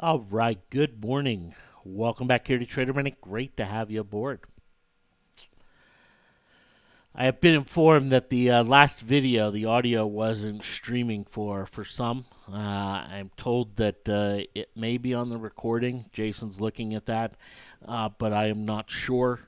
All right, good morning. Welcome back here to Trader Minute. Great to have you aboard. I have been informed that the last video, the audio wasn't streaming for some. I'm told that it may be on the recording. Jason's looking at that, but I am not sure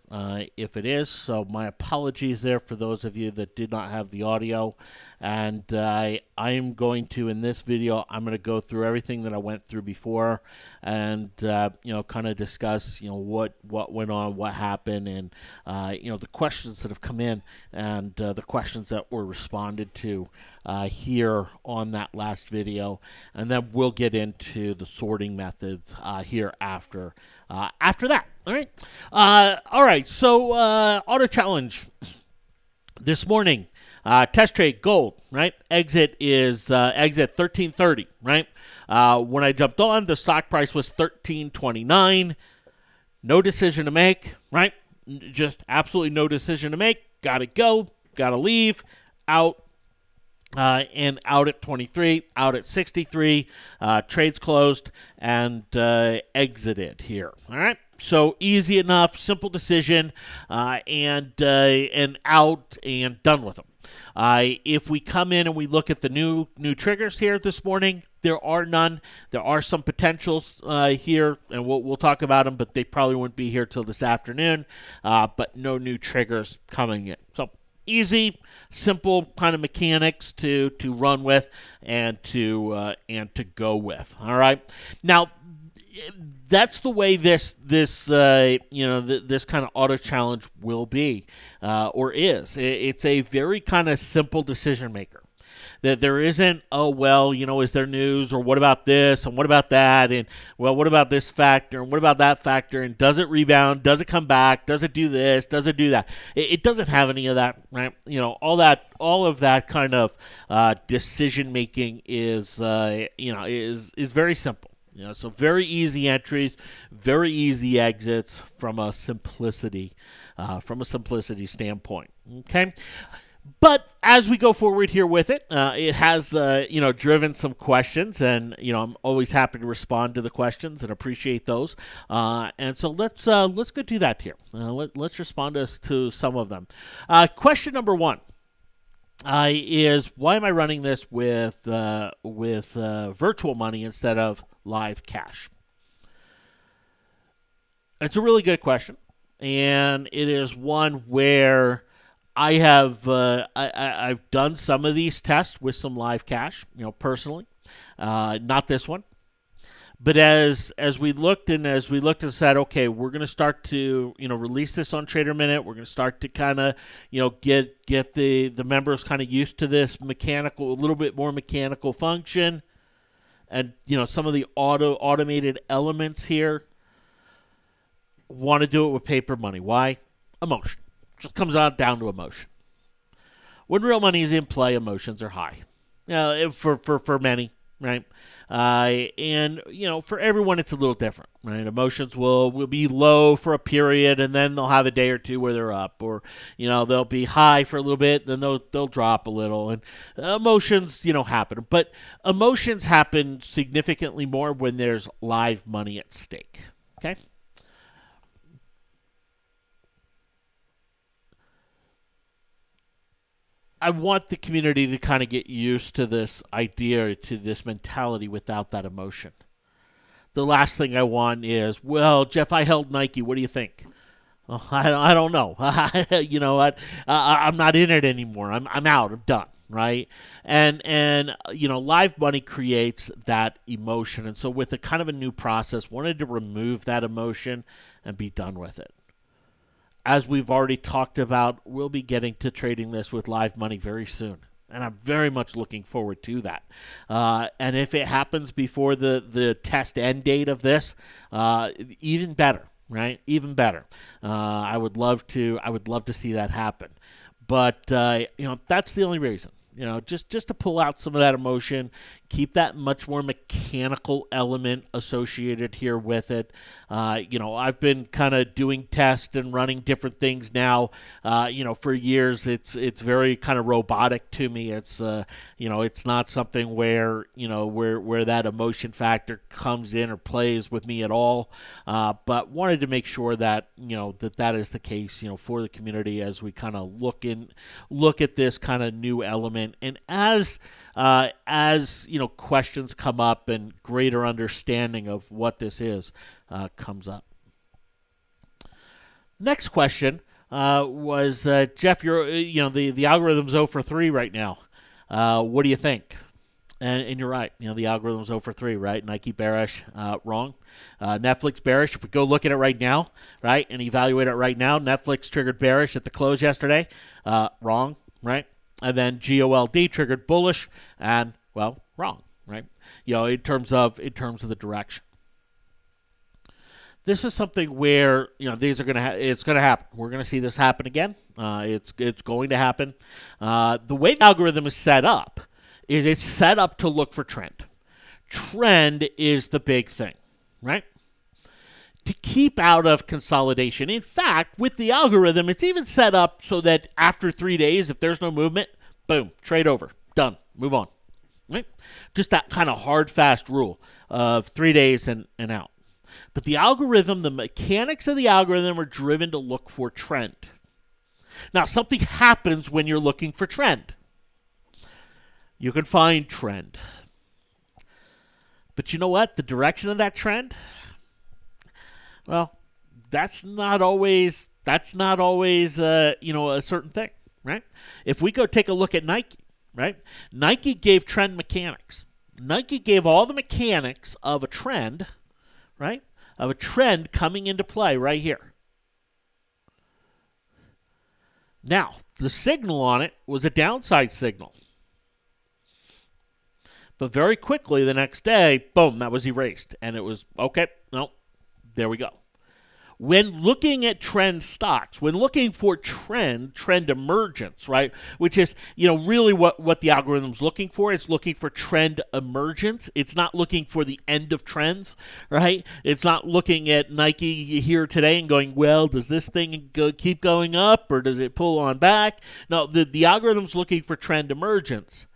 if it is. So my apologies there for those of you that did not have the audio. And I am going to, in this video, I'm going to go through everything that I went through before, and kind of discuss what went on, what happened, and the questions that have come in, and the questions that were responded to here on that last video, and then we'll get into the sorting methods here after that. All right. So auto challenge this morning. Test trade gold, right? Exit is exit 1330, right? When I jumped on, the stock price was 1329. No decision to make, right? Just absolutely no decision to make. Got to go, got to leave, out. And out at 23, out at 63, trades closed, and exited here. All right, so easy enough, simple decision, and out and done with them. If we come in and we look at the new triggers here this morning, there are none. There are some potentials here, and we'll talk about them, but they probably won't be here till this afternoon. But no new triggers coming in. So easy, simple kind of mechanics to run with and to go with. All right. Now, that's the way this kind of auto challenge will be or is. It's a very kind of simple decision maker. That there isn't, is there news, or what about this, and what about that, and, well, what about this factor, and what about that factor, and does it rebound, does it come back, does it do this, does it do that? It doesn't have any of that, right? All of that kind of decision making is very simple. So very easy entries, very easy exits from a simplicity standpoint. Okay. But as we go forward here with it, it has, driven some questions, and, I'm always happy to respond to the questions and appreciate those. And so let's go do that here. Let's respond to some of them. Question number one is, why am I running this with virtual money instead of live cash? It's a really good question, and it is one where I have I've done some of these tests with some live cash, personally, not this one, but as we looked and said, okay, we're going to start to release this on Trader Minute. We're going to start to kind of get the members kind of used to this a little bit more mechanical function, and some of the automated elements here. Want to do it with paper money? Why? Emotion. Just comes down to emotion. When real money is in play, emotions are high. For many, right? And for everyone, it's a little different, right? Emotions will be low for a period, and then they'll have a day or two where they're up, or they'll be high for a little bit, then they'll drop a little, and emotions happen. But emotions happen significantly more when there's live money at stake. Okay. I want the community to kind of get used to this idea, to this mentality without that emotion. The last thing I want is, well, Jeff, I held Nike. What do you think? Oh, I don't know. You know what? I'm not in it anymore. I'm out. I'm done. Right? And live money creates that emotion. And so with a kind of a new process, wanted to remove that emotion and be done with it. As we've already talked about, we'll be getting to trading this with live money very soon. And I'm very much looking forward to that. And if it happens before the test end date of this, even better, right? Even better. I would love to see that happen. But that's the only reason. just to pull out some of that emotion, keep that much more mechanical element associated here with it. I've been kind of doing tests and running different things now. For years, it's very kind of robotic to me. It's not something where where that emotion factor comes in or plays with me at all. But wanted to make sure that that is the case for the community as we kind of look at this kind of new element, and as questions come up and greater understanding of what this is comes up. Next question was Jeff, you're the algorithm's 0 for 3 right now. What do you think? And you're right. The algorithm's 0 for 3, right? Nike bearish, wrong. Netflix bearish. If we go look at it right now, right, and evaluate it right now, Netflix triggered bearish at the close yesterday, wrong, right? And then GOLD triggered bullish, and wrong, right? In terms of the direction. This is something where these are it's going to happen. We're going to see this happen again. It's going to happen. The way the algorithm is set up is it's set up to look for trend. Trend is the big thing, right? To keep out of consolidation. In fact, with the algorithm, it's even set up so that after 3 days, if there's no movement, boom, trade over, done, move on, right? Just that kind of hard, fast rule of 3 days and out. But the algorithm, the mechanics of the algorithm are driven to look for trend. Now, something happens when you're looking for trend. You can find trend. But you know what? The direction of that trend, that's not always a certain thing, right? If we go take a look at Nike, right? Nike gave trend mechanics. Nike gave all the mechanics of a trend, right? Of a trend coming into play right here. Now, the signal on it was a downside signal. But very quickly the next day, boom, that was erased. And it was, okay, no, there we go. When looking at trend stocks, when looking for trend emergence, right, which is, really what the algorithm's looking for. It's looking for trend emergence. It's not looking for the end of trends, right? It's not looking at Nike here today and going, does this thing keep going up or does it pull on back? No, the algorithm's looking for trend emergence.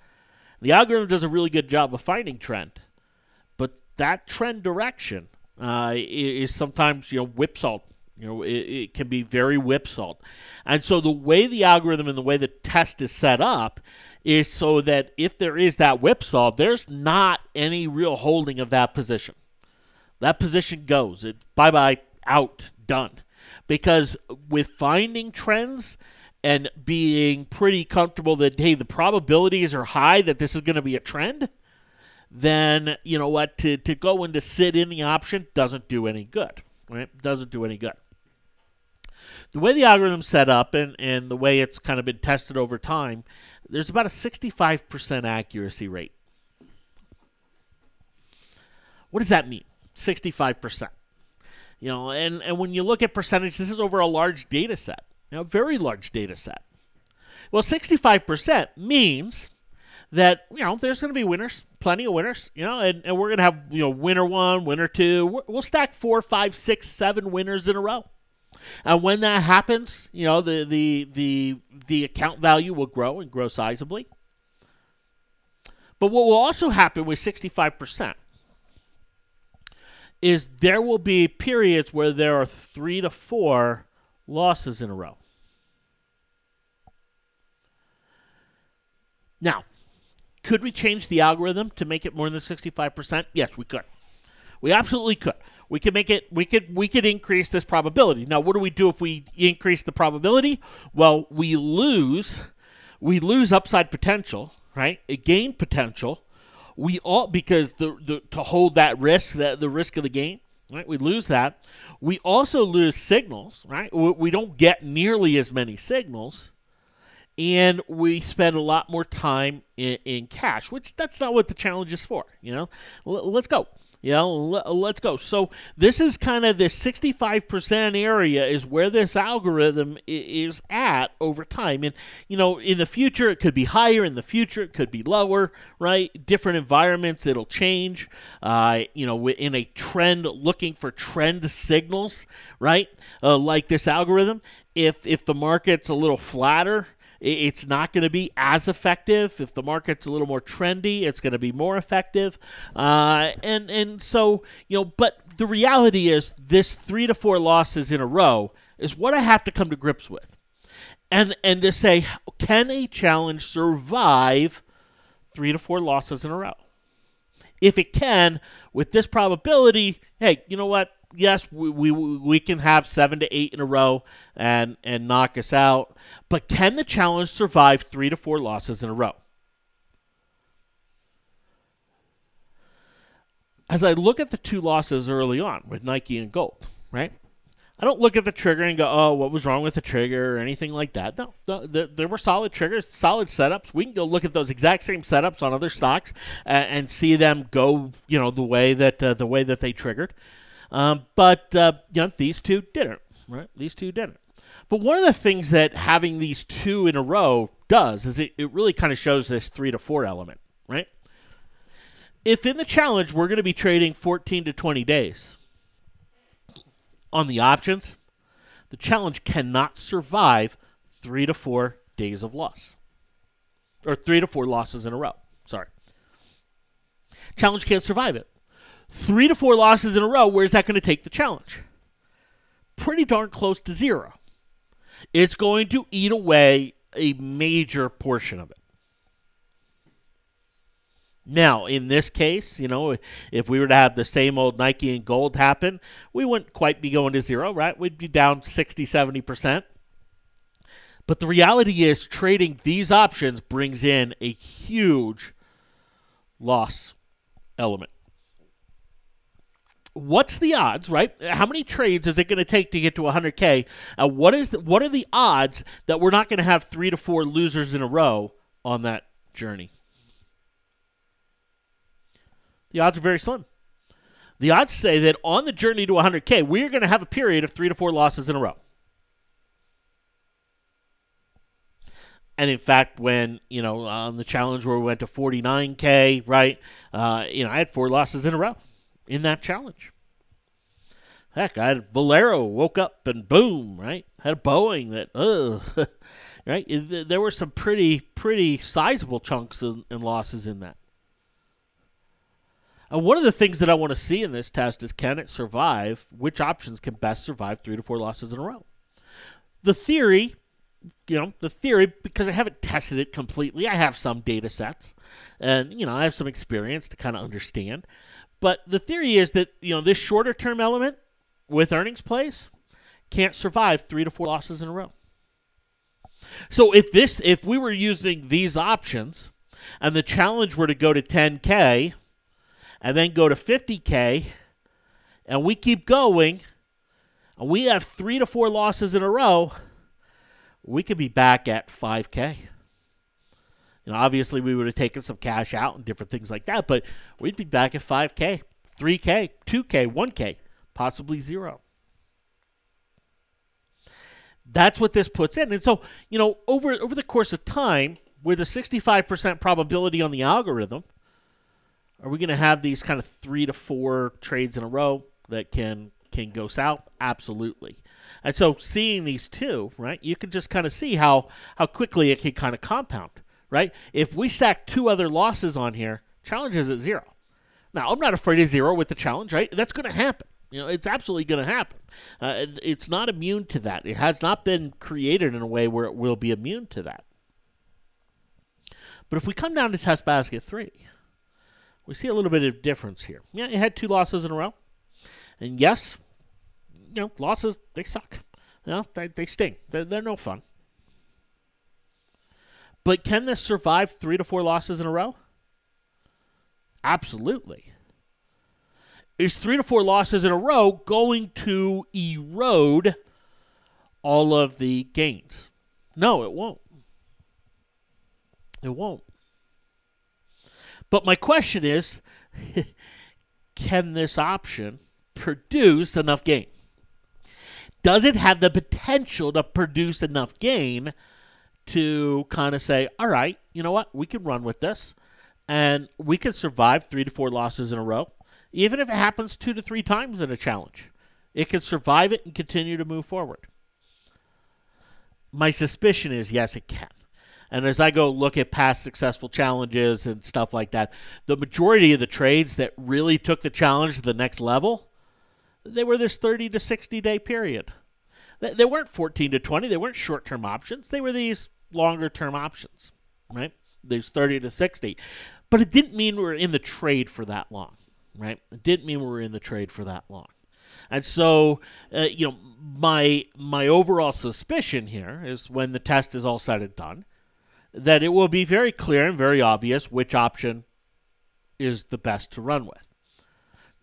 The algorithm does a really good job of finding trend, but that trend direction is sometimes whipsawed. It can be very whipsawed, and so the way the algorithm and the way the test is set up is so that if there is that whipsaw, there's not any real holding of that position. That position goes. It bye-bye, out, done. Because with finding trends and being pretty comfortable that, hey, the probabilities are high that this is going to be a trend, then you know what, to go and to sit in the option doesn't do any good, right? Doesn't do any good. The way the algorithm's set up and the way it's kind of been tested over time, there's about a 65% accuracy rate. What does that mean? 65%. And when you look at percentage, this is over a large data set. Very large data set. Well, 65% means that, there's going to be winners, plenty of winners, and we're going to have, winner 1, winner 2. We'll stack 4, 5, 6, 7 winners in a row. And when that happens, the account value will grow and grow sizably. But what will also happen with 65% is there will be periods where there are 3 to 4 losses in a row. Now, could we change the algorithm to make it more than 65%? Yes, we could. We absolutely could. We could make it. We could increase this probability. Now, what do we do if we increase the probability? Well, we lose upside potential, right? A gain potential. Because to hold that risk, the risk of the gain. Right, we lose that. We also lose signals, right? We don't get nearly as many signals, and we spend a lot more time in cash, which that's not what the challenge is for. Let's go. Yeah, let's go. So this is kind of this 65% area is where this algorithm is at over time. And, in the future, it could be higher. In the future, it could be lower, right? Different environments, it'll change. In a trend, looking for trend signals, right? Like this algorithm, if the market's a little flatter, it's not going to be as effective. If the market's a little more trendy, it's going to be more effective. And so, but the reality is this 3 to 4 losses in a row is what I have to come to grips with. And to say, can a challenge survive 3 to 4 losses in a row? If it can, with this probability, hey, you know what? Yes, we can have 7 to 8 in a row and knock us out. But can the challenge survive 3 to 4 losses in a row? As I look at the 2 losses early on with Nike and Gold, right? I don't look at the trigger and go, oh, what was wrong with the trigger or anything like that. No, there were solid triggers, solid setups. We can go look at those exact same setups on other stocks and see them go, the way that they triggered. But these two didn't, right? These two didn't. But one of the things that having these 2 in a row does is it really kind of shows this 3 to 4 element, right? If in the challenge we're going to be trading 14 to 20 days on the options, the challenge cannot survive 3 to 4 days of loss. Or 3 to 4 losses in a row. Sorry. Challenge can't survive it. 3 to 4 losses in a row, where's that going to take the challenge? Pretty darn close to 0. It's going to eat away a major portion of it. Now, in this case, if we were to have the same old Nike and Gold happen, we wouldn't quite be going to 0, right? We'd be down 60, 70%. But the reality is trading these options brings in a huge loss element. What's the odds, right? How many trades is it going to take to get to 100K? What are the odds that we're not going to have 3 to 4 losers in a row on that journey? The odds are very slim. The odds say that on the journey to 100K, we're going to have a period of 3 to 4 losses in a row. And in fact, when, on the challenge where we went to 49K, right, I had 4 losses in a row in that challenge. Heck, I had Valero woke up and boom, right? Had a Boeing that, right? There were some pretty sizable chunks and losses in that. And one of the things that I want to see in this test is, can it survive? Which options can best survive 3 to 4 losses in a row? The theory, because I haven't tested it completely, I have some data sets and, I have some experience to kind of understand. But the theory is that, this shorter term element with earnings plays can't survive 3 to 4 losses in a row. So if we were using these options and the challenge were to go to 10K and then go to 50K and we keep going and we have 3 to 4 losses in a row, we could be back at 5K. Obviously, we would have taken some cash out and different things like that, but we'd be back at 5K, 3K, 2K, 1K, possibly 0. That's what this puts in. And so, over the course of time, with a 65% probability on the algorithm, are we going to have these kind of 3 to 4 trades in a row that can go south? Absolutely. And so seeing these 2, right, you can just kind of see how quickly it can kind of compound. Right? If we stack 2 other losses on here, challenge is at 0. Now, I'm not afraid of 0 with the challenge, right? That's going to happen. It's absolutely going to happen. It's not immune to that. It has not been created in a way where it will be immune to that. But if we come down to test basket 3, we see a little bit of difference here. Yeah, it had 2 losses in a row. And yes, losses, they suck. They sting. They're no fun. But can this survive 3 to 4 losses in a row? Absolutely. Is 3 to 4 losses in a row going to erode all of the gains? No, it won't. It won't. But my question is, can this option produce enough gain? Does it have the potential to produce enough gain to kind of say, all right, you know what, we can run with this, and we can survive 3 to 4 losses in a row, even if it happens 2 to 3 times in a challenge. It can survive it and continue to move forward. My suspicion is, yes, it can. And as I go look at past successful challenges and stuff like that, the majority of the trades that really took the challenge to the next level, they were this 30 to 60 day period. They weren't 14 to 20. They weren't short-term options. They were these longer-term options, right? These 30 to 60. But it didn't mean we were in the trade for that long, right? It didn't mean we were in the trade for that long. And so, my overall suspicion here is when the test is all said and done, that it will be very clear and very obvious which option is the best to run with.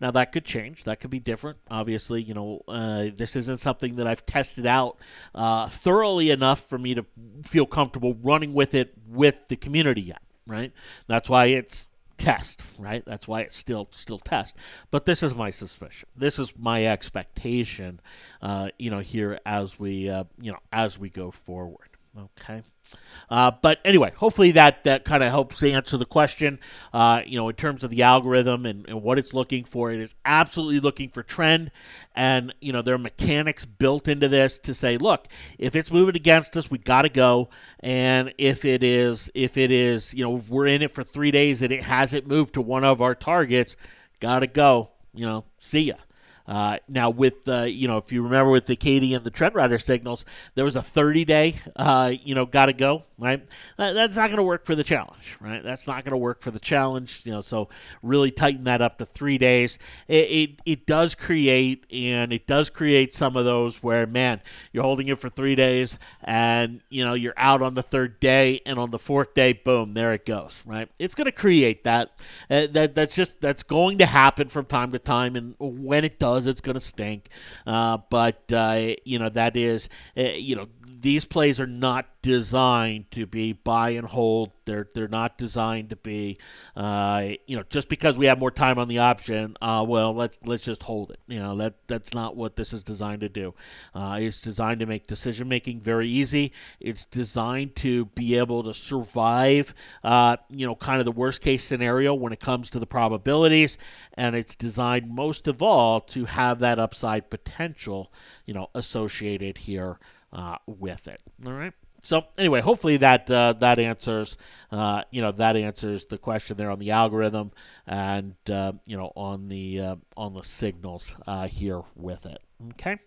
Now, that could change. That could be different. Obviously, this isn't something that I've tested out thoroughly enough for me to feel comfortable running with it with the community yet, right? That's why it's test, right? That's why it's still test. But this is my suspicion. This is my expectation, here as we go forward. Okay. But anyway, hopefully that kind of helps answer the question, in terms of the algorithm and what it's looking for. It is absolutely looking for trend, and, there are mechanics built into this to say, look, if it's moving against us, we got to go. And if it is, we're in it for 3 days and it hasn't moved to one of our targets, got to go, see ya. Now, with if you remember with the Katie and the Trendrider signals, there was a 30-day, got to go, right? That's not going to work for the challenge, right? That's not going to work for the challenge, so really tighten that up to 3 days. It does create some of those where, man, you're holding it for 3 days and, you're out on the 3rd day, and on the 4th day, boom, there it goes, right? It's going to create that. That's going to happen from time to time, and when it does, it's going to stink. But that is, these plays are not designed to be buy and hold. They're not designed to be, just because we have more time on the option. Let's just hold it. That's not what this is designed to do. It's designed to make decision making very easy. It's designed to be able to survive, kind of the worst case scenario when it comes to the probabilities, and it's designed most of all to have that upside potential, associated here with it. All right. So anyway, hopefully that answers the question there on the algorithm and on the signals here with it. Okay.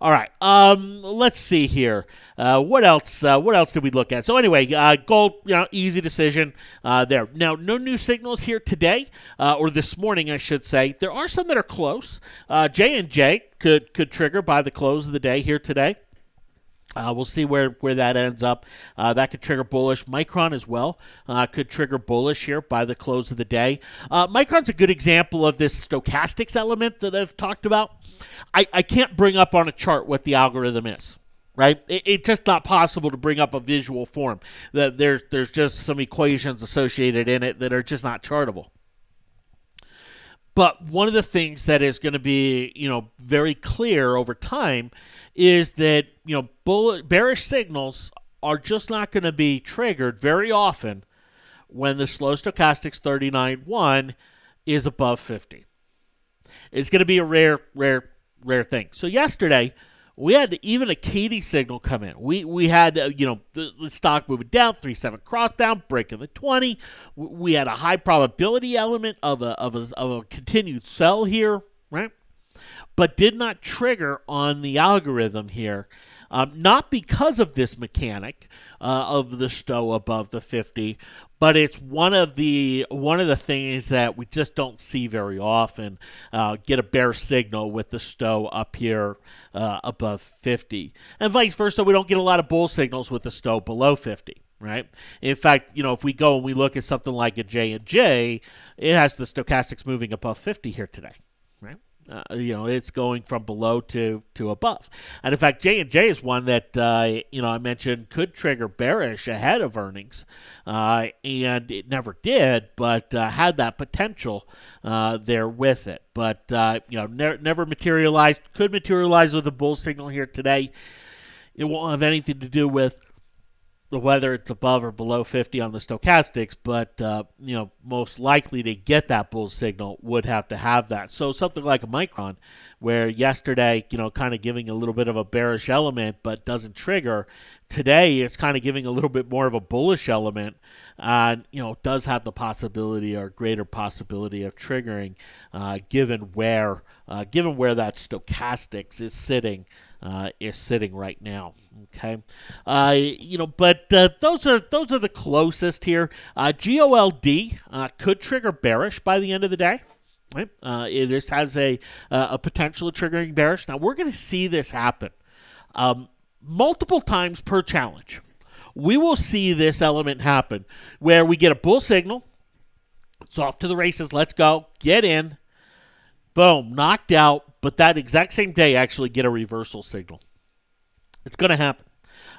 All right. Let's see here. What else did we look at? So anyway, gold, easy decision there. Now, no new signals here today, or this morning, I should say. There are some that are close. J&J could trigger by the close of the day here today. We'll see where that ends up. That could trigger bullish. Micron as well could trigger bullish here by the close of the day. Micron's a good example of this stochastics element that I've talked about. I can't bring up on a chart what the algorithm is, right? It's just not possible to bring up a visual form. There's just some equations associated in it that are just not chartable. But one of the things that is going to be, very clear over time is that, bearish signals are just not going to be triggered very often when the slow stochastics 39.1 is above 50. It's going to be a rare thing. So yesterday, we had even a Katie signal come in. We had, the stock moving down, 3-7 cross down, breaking the 20. We had a high probability element of a continued sell here, right? But did not trigger on the algorithm here. Not because of this mechanic of the stow above the 50, but it's one of the things that we just don't see very often. Get a bear signal with the stow up here above 50, and vice versa. We don't get a lot of bull signals with the stow below 50. Right. In fact, if we go and we look at something like a J&J, it has the stochastics moving above 50 here today. Right. It's going from below to above. And in fact, J&J is one that, I mentioned could trigger bearish ahead of earnings. And it never did, but had that potential there with it. But, never materialized. Could materialize with a bull signal here today. It won't have anything to do with whether it's above or below 50 on the stochastics, but most likely to get that bull signal would have to have that. So something like a Micron, where yesterday, kind of giving a little bit of a bearish element, but doesn't trigger. Today, it's kind of giving a little bit more of a bullish element, and does have the possibility or greater possibility of triggering, given where that stochastics is sitting. Right now. Okay, but those are the closest here. GOLD could trigger bearish by the end of the day. Right, it has a potential of triggering bearish. Now we're going to see this happen multiple times per challenge. We will see this element happen where we get a bull signal. It's off to the races. Let's go. Get in. Boom, knocked out, but that exact same day actually get a reversal signal. It's going to happen.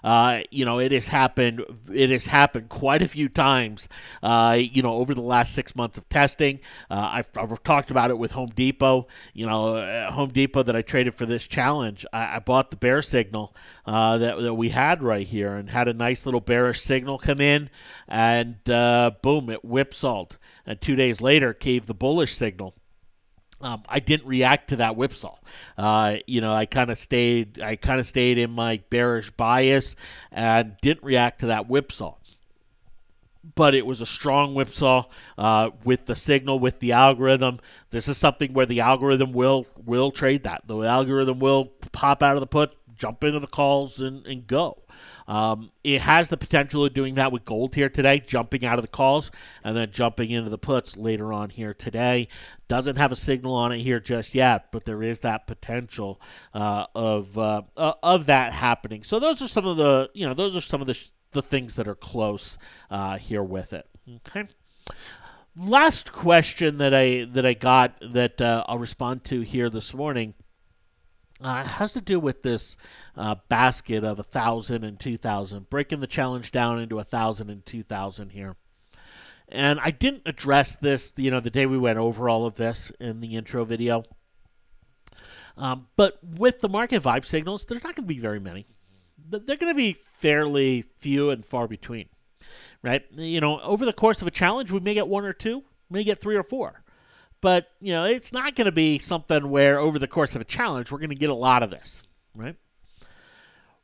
It has happened. It has happened quite a few times. Over the last 6 months of testing. I've talked about it with Home Depot. Home Depot that I traded for this challenge. I bought the bear signal that we had right here and had a nice little bearish signal come in, and boom, it whipsawed. And 2 days later, gave the bullish signal. I didn't react to that whipsaw. I kind of stayed in my bearish bias and didn't react to that whipsaw. But it was a strong whipsaw with the signal, with the algorithm. This is something where the algorithm will trade that. The algorithm will pop out of the put, jump into the calls, and go. It has the potential of doing that with gold here today, jumping out of the calls and then jumping into the puts later on here today. Doesn't have a signal on it here just yet, but there is that potential of that happening. So those are some of the things that are close here with it. Okay. Last question that I got that I'll respond to here this morning. Has to do with this basket of 1,000 and 2,000, breaking the challenge down into 1,000 and 2,000 here. And I didn't address this, the day we went over all of this in the intro video. But with the market vibe signals, there's not going to be very many. They're going to be fairly few and far between, right? Over the course of a challenge, we may get one or two, may get three or four. But, it's not going to be something where over the course of a challenge, we're going to get a lot of this, right?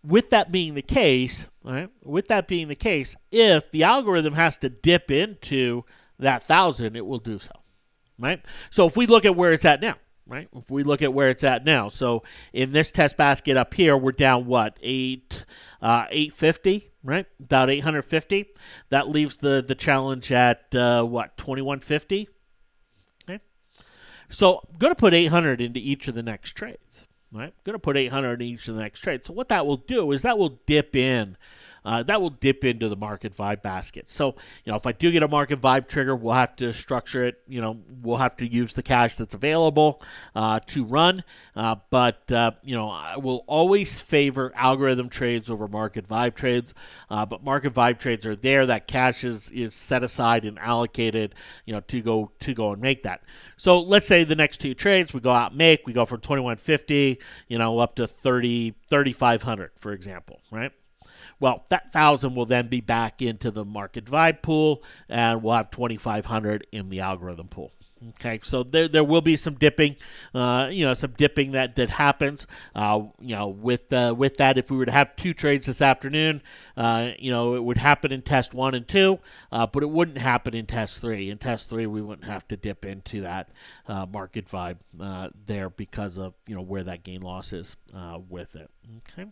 With that being the case, if the algorithm has to dip into that 1,000, it will do so, right? So if we look at where it's at now, right? If we look at where it's at now, so in this test basket up here, we're down what, 850, right? About 850. That leaves the challenge at 2150. So I'm going to put 800 into each of the next trades. Right? I'm going to put 800 in each of the next trades. So what that will do is that will dip in. That will dip into the market vibe basket. So, if I do get a market vibe trigger, we'll have to structure it. We'll have to use the cash that's available to run. But I will always favor algorithm trades over market vibe trades. But market vibe trades are there. That cash is set aside and allocated, to go and make that. So let's say the next two trades we go out and make. We go from 2150, up to 3,500, for example, right? Well, that 1,000 will then be back into the market vibe pool, and we'll have 2,500 in the algorithm pool. Okay, so there will be some dipping, some dipping that happens. With that, if we were to have two trades this afternoon, it would happen in test 1 and 2, but it wouldn't happen in test 3. In test 3, we wouldn't have to dip into that market vibe there because of where that gain loss is with it. Okay.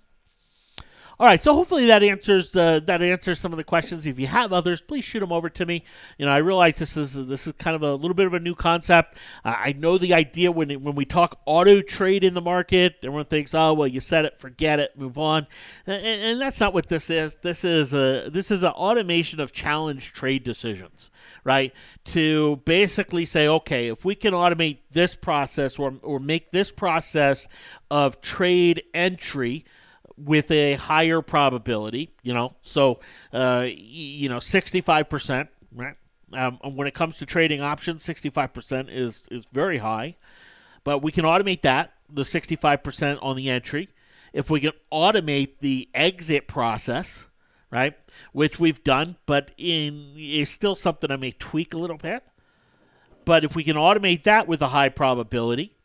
All right, so hopefully that answers some of the questions. If you have others, please shoot them over to me. I realize this is kind of a little bit of a new concept. I know the idea when we talk auto trade in the market, everyone thinks, oh well, you said it, forget it, move on, and that's not what this is. This is an automation of challenge trade decisions, right? To basically say, okay, if we can automate this process or make this process of trade entry with a higher probability, so 65%, right? When it comes to trading options, 65% is very high, but we can automate that, the 65% on the entry. If we can automate the exit process, right, which we've done, but is still something I may tweak a little bit. But if we can automate that with a high probability,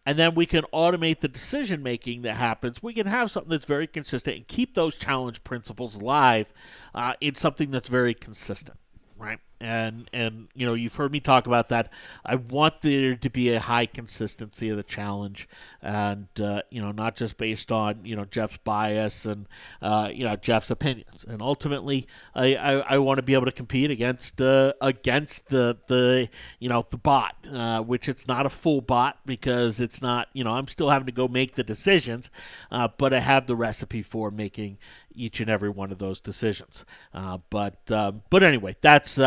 and then we can automate the decision-making that happens, we can have something that's very consistent and keep those challenge principles alive in something that's very consistent, right? And you've heard me talk about that. I want there to be a high consistency of the challenge, and not just based on Jeff's bias and Jeff's opinions. And ultimately, I want to be able to compete against the bot, which it's not a full bot because it's not I'm still having to go make the decisions, but I have the recipe for making each and every one of those decisions. But anyway, that's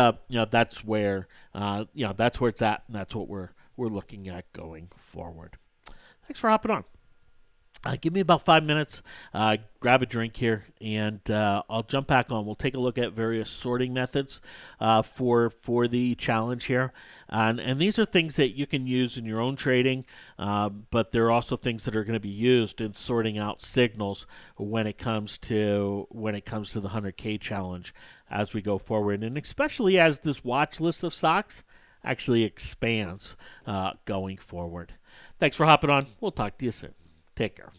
where it's at, and that's what we're looking at going forward. Thanks for hopping on. Give me about 5 minutes, grab a drink here, and I'll jump back on. We'll take a look at various sorting methods for the challenge here. And these are things that you can use in your own trading, but there are also things that are going to be used in sorting out signals when it comes to the 100K challenge as we go forward, and especially as this watch list of stocks actually expands going forward. Thanks for hopping on. We'll talk to you soon. Take care.